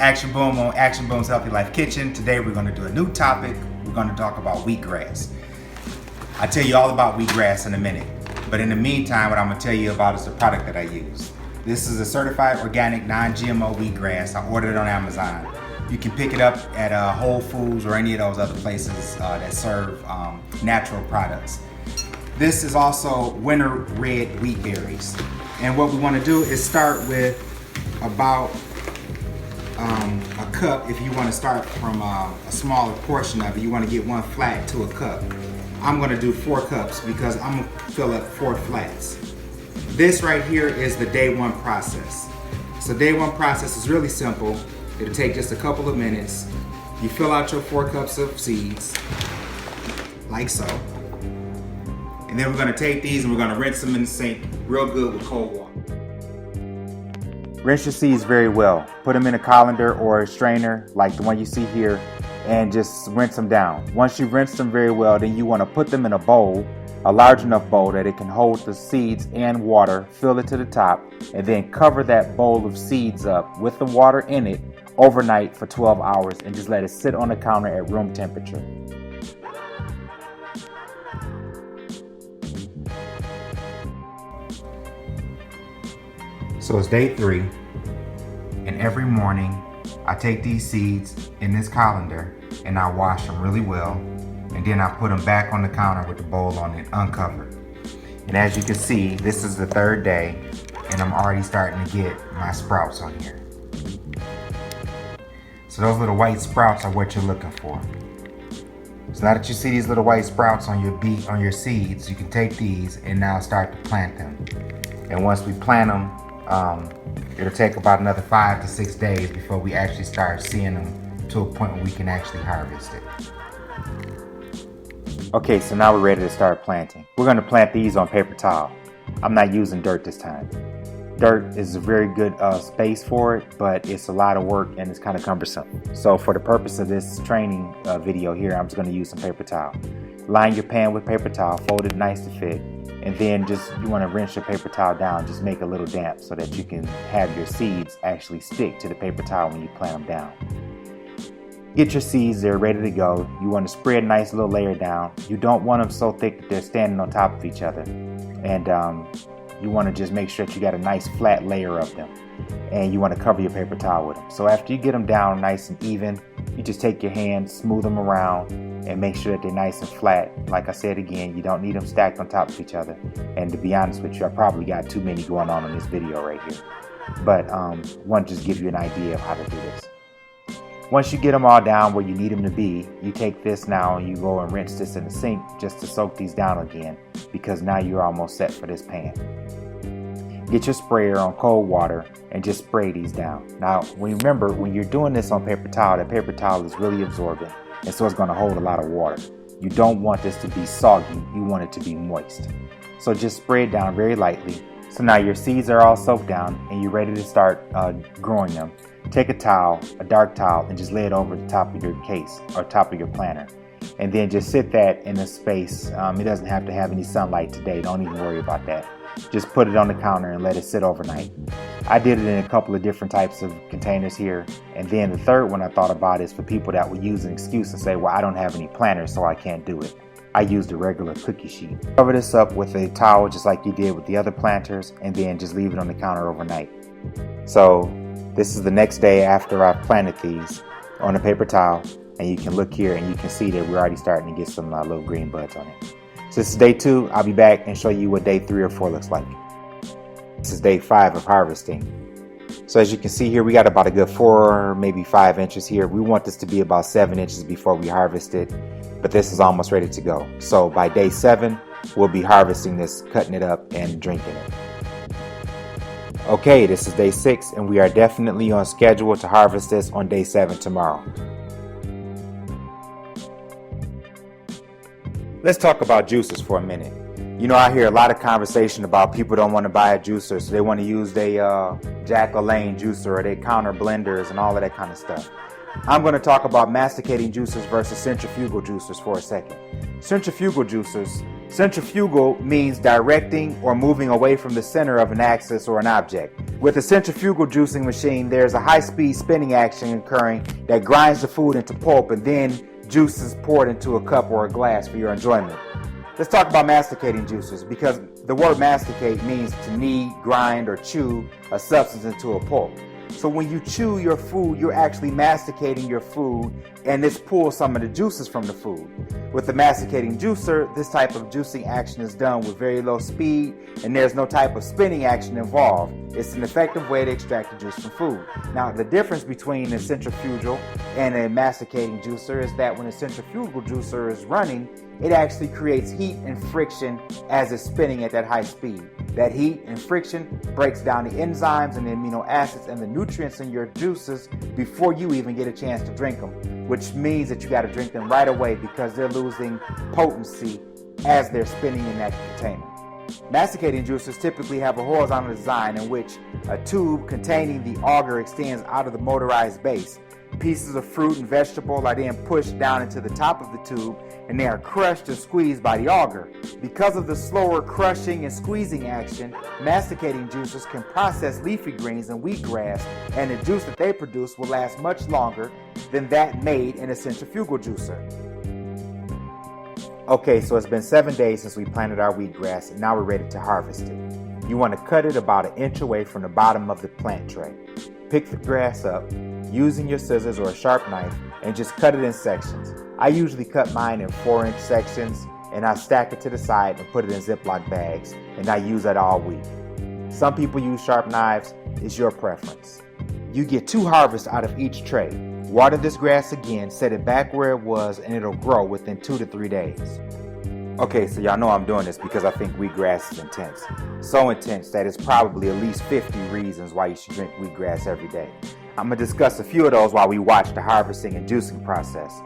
Action Boom on Action Boom's Healthy Life Kitchen. Today we're going to do a new topic. We're going to talk about wheatgrass. I'll tell you all about wheatgrass in a minute. But in the meantime, what I'm going to tell you about is the product that I use. This is a certified organic non-GMO wheatgrass. I ordered it on Amazon. You can pick it up at Whole Foods or any of those other places that serve natural products. This is also winter red wheat berries. And what we want to do is start with about a cup. If you want to start from a smaller portion of it, you want to get one flat to a cup. I'm going to do 4 cups because I'm going to fill up 4 flats. This right here is the day 1 process. So day 1 process is really simple. It'll take just a couple of minutes. You fill out your 4 cups of seeds, like so. And then we're going to take these and we're going to rinse them in the sink real good with cold water. Rinse your seeds very well. Put them in a colander or a strainer like the one you see here and just rinse them down. Once you've rinsed them very well, then you want to put them in a bowl, a large enough bowl that it can hold the seeds and water, fill it to the top, and then cover that bowl of seeds up with the water in it overnight for 12 hours and just let it sit on the counter at room temperature. So it's day 3, and every morning I take these seeds in this colander and I wash them really well, and then I put them back on the counter with the bowl on it uncovered. And as you can see, this is the 3rd day and I'm already starting to get my sprouts on here. So those little white sprouts are what you're looking for. So now that you see these little white sprouts on your seeds, you can take these and now start to plant them. And once we plant them, it'll take about another 5 to 6 days before we actually start seeing them to a point where we can actually harvest it. Okay, so now we're ready to start planting. We're going to plant these on paper towel. I'm not using dirt this time. Dirt is a very good space for it, but it's a lot of work and it's kind of cumbersome. So for the purpose of this training video here, I'm just going to use some paper towel. Line your pan with paper towel, fold it nice to fit, and then you want to rinse your paper towel down, just make it a little damp so that you can have your seeds actually stick to the paper towel when you plant them down. Get your seeds, they're ready to go. You want to spread a nice little layer down. You don't want them so thick that they're standing on top of each other. And you want to just make sure that you got a nice flat layer of them. And you want to cover your paper towel with them. So after you get them down nice and even, you just take your hand, smooth them around, and make sure that they're nice and flat. Like I said again, you don't need them stacked on top of each other. And to be honest with you, I probably got too many going on in this video right here. But want to just give you an idea of how to do this. Once you get them all down where you need them to be, you take this now and you go and rinse this in the sink just to soak these down again, because now you're almost set for this pan. Get your sprayer on cold water and just spray these down. Now remember, when you're doing this on paper towel, that paper towel is really absorbent, and so it's going to hold a lot of water. You don't want this to be soggy, you want it to be moist. So just spray it down very lightly. So now your seeds are all soaked down and you're ready to start growing them. Take a towel, a dark towel, and just lay it over the top of your case or top of your planter. And then just sit that in a space. It doesn't have to have any sunlight today, don't even worry about that. Just put it on the counter and let it sit overnight. I did it in a couple of different types of containers here. And then the third one I thought about is for people that would use an excuse and say, well, I don't have any planters, so I can't do it. I used a regular cookie sheet. Cover this up with a towel just like you did with the other planters, and then just leave it on the counter overnight. So this is the next day after I've planted these on a paper towel, and you can look here and you can see that we're already starting to get some little green buds on it. So this is day 2. I'll be back and show you what day 3 or 4 looks like. This is day 5 of harvesting. So as you can see here, we got about a good 4, maybe 5 inches here. We want this to be about 7 inches before we harvest it, but this is almost ready to go. So by day 7, we'll be harvesting this, cutting it up and drinking it. Okay, this is day 6 and we are definitely on schedule to harvest this on day 7 tomorrow. Let's talk about juicers for a minute. You know, I hear a lot of conversation about people don't want to buy a juicer, so they want to use their Jack LaLanne juicer or their counter blenders and all of that kind of stuff. I'm going to talk about masticating juicers versus centrifugal juicers for a second. Centrifugal juicers Centrifugal means directing or moving away from the center of an axis or an object. With a centrifugal juicing machine, there's a high-speed spinning action occurring that grinds the food into pulp and then juice is poured into a cup or a glass for your enjoyment. Let's talk about masticating juicers, because the word masticate means to knead, grind, or chew a substance into a pulp. So when you chew your food, you're actually masticating your food, and this pulls some of the juices from the food. With the masticating juicer, this type of juicing action is done with very low speed, and there's no type of spinning action involved. It's an effective way to extract the juice from food. Now, the difference between a centrifugal and a masticating juicer is that when a centrifugal juicer is running, it actually creates heat and friction as it's spinning at that high speed. That heat and friction breaks down the enzymes and the amino acids and the nutrients in your juices before you even get a chance to drink them, which means that you got to drink them right away because they're losing potency as they're spinning in that container. Masticating juicers typically have a horizontal design in which a tube containing the auger extends out of the motorized base. Pieces of fruit and vegetable are then pushed down into the top of the tube, and they are crushed and squeezed by the auger. Because of the slower crushing and squeezing action, masticating juicers can process leafy greens and wheatgrass, and the juice that they produce will last much longer than that made in a centrifugal juicer. Okay, so it's been 7 days since we planted our wheatgrass, and now we're ready to harvest it. You want to cut it about 1 inch away from the bottom of the plant tray. Pick the grass up using your scissors or a sharp knife and just cut it in sections. I usually cut mine in 4-inch sections, and I stack it to the side and put it in Ziploc bags, and I use that all week. Some people use sharp knives. It's your preference. You get 2 harvests out of each tray. Water this grass again, set it back where it was, and it'll grow within 2 to 3 days. Okay, so y'all know I'm doing this because I think wheatgrass is intense. So intense that it's probably at least 50 reasons why you should drink wheatgrass every day. I'm going to discuss a few of those while we watch the harvesting and juicing process.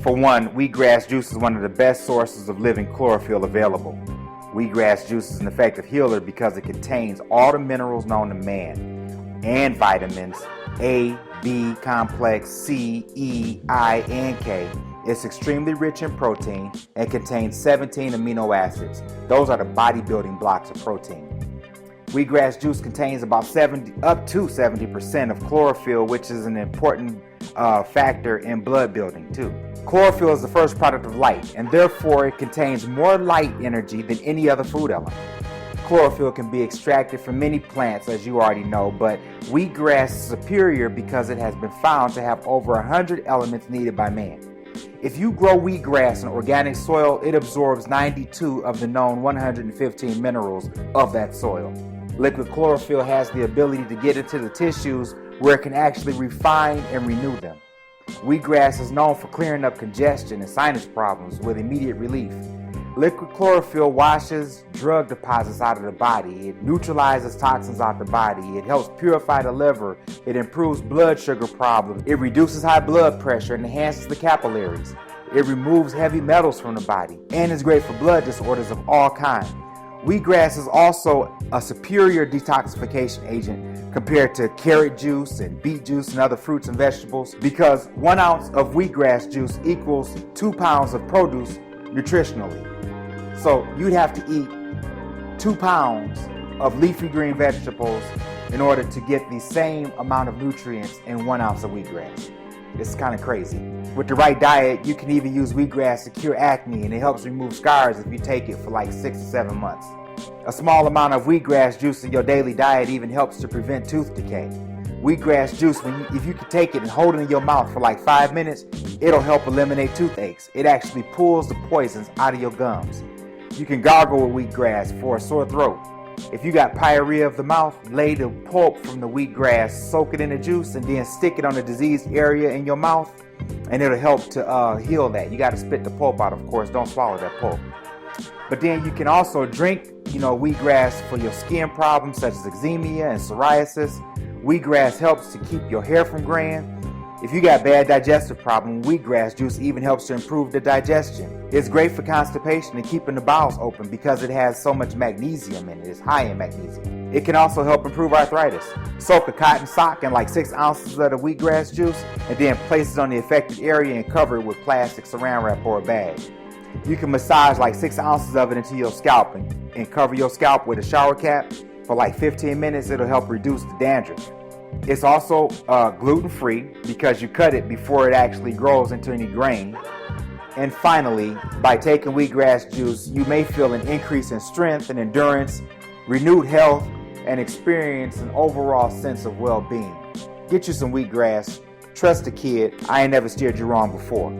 For one, wheatgrass juice is one of the best sources of living chlorophyll available. Wheatgrass juice is an effective healer because it contains all the minerals known to man and vitamins A, B complex, C, E, I, and K. It's extremely rich in protein and contains 17 amino acids. Those are the bodybuilding blocks of protein. Wheatgrass juice contains about up to 70% of chlorophyll, which is an important factor in blood building too. Chlorophyll is the first product of light, and therefore it contains more light energy than any other food element. Chlorophyll can be extracted from many plants, as you already know, but wheatgrass is superior because it has been found to have over 100 elements needed by man. If you grow wheatgrass in organic soil, it absorbs 92 of the known 115 minerals of that soil. Liquid chlorophyll has the ability to get into the tissues where it can actually refine and renew them. Wheatgrass is known for clearing up congestion and sinus problems with immediate relief. Liquid chlorophyll washes drug deposits out of the body. It neutralizes toxins out the body. It helps purify the liver. It improves blood sugar problems. It reduces high blood pressure and enhances the capillaries. It removes heavy metals from the body and is great for blood disorders of all kinds. Wheatgrass is also a superior detoxification agent compared to carrot juice and beet juice and other fruits and vegetables because 1 ounce of wheatgrass juice equals 2 pounds of produce nutritionally. So you'd have to eat 2 pounds of leafy green vegetables in order to get the same amount of nutrients in 1 ounce of wheatgrass. It's kind of crazy. With the right diet, you can even use wheatgrass to cure acne, and it helps remove scars if you take it for like 6 to 7 months. A small amount of wheatgrass juice in your daily diet even helps to prevent tooth decay. Wheatgrass juice, if you can take it and hold it in your mouth for like 5 minutes, it'll help eliminate toothaches. It actually pulls the poisons out of your gums. You can gargle with wheatgrass for a sore throat. If you got pyorrhea of the mouth, lay the pulp from the wheatgrass, soak it in the juice, and then stick it on the diseased area in your mouth, and it'll help to heal that. You got to spit the pulp out, of course. Don't swallow that pulp. But then you can also drink, wheatgrass for your skin problems such as eczema and psoriasis. Wheatgrass helps to keep your hair from graying. If you got bad digestive problem, wheatgrass juice even helps to improve the digestion. It's great for constipation and keeping the bowels open because it has so much magnesium in it. It's high in magnesium. It can also help improve arthritis. Soak a cotton sock in like 6 ounces of the wheatgrass juice and then place it on the affected area and cover it with plastic saran wrap or a bag. You can massage like 6 ounces of it into your scalp and cover your scalp with a shower cap for like 15 minutes. It'll help reduce the dandruff. It's also gluten-free because you cut it before it actually grows into any grain. And finally, by taking wheatgrass juice, you may feel an increase in strength and endurance, renewed health, and experience an overall sense of well-being. Get you some wheatgrass. Trust the kid. I ain't never steered you wrong before.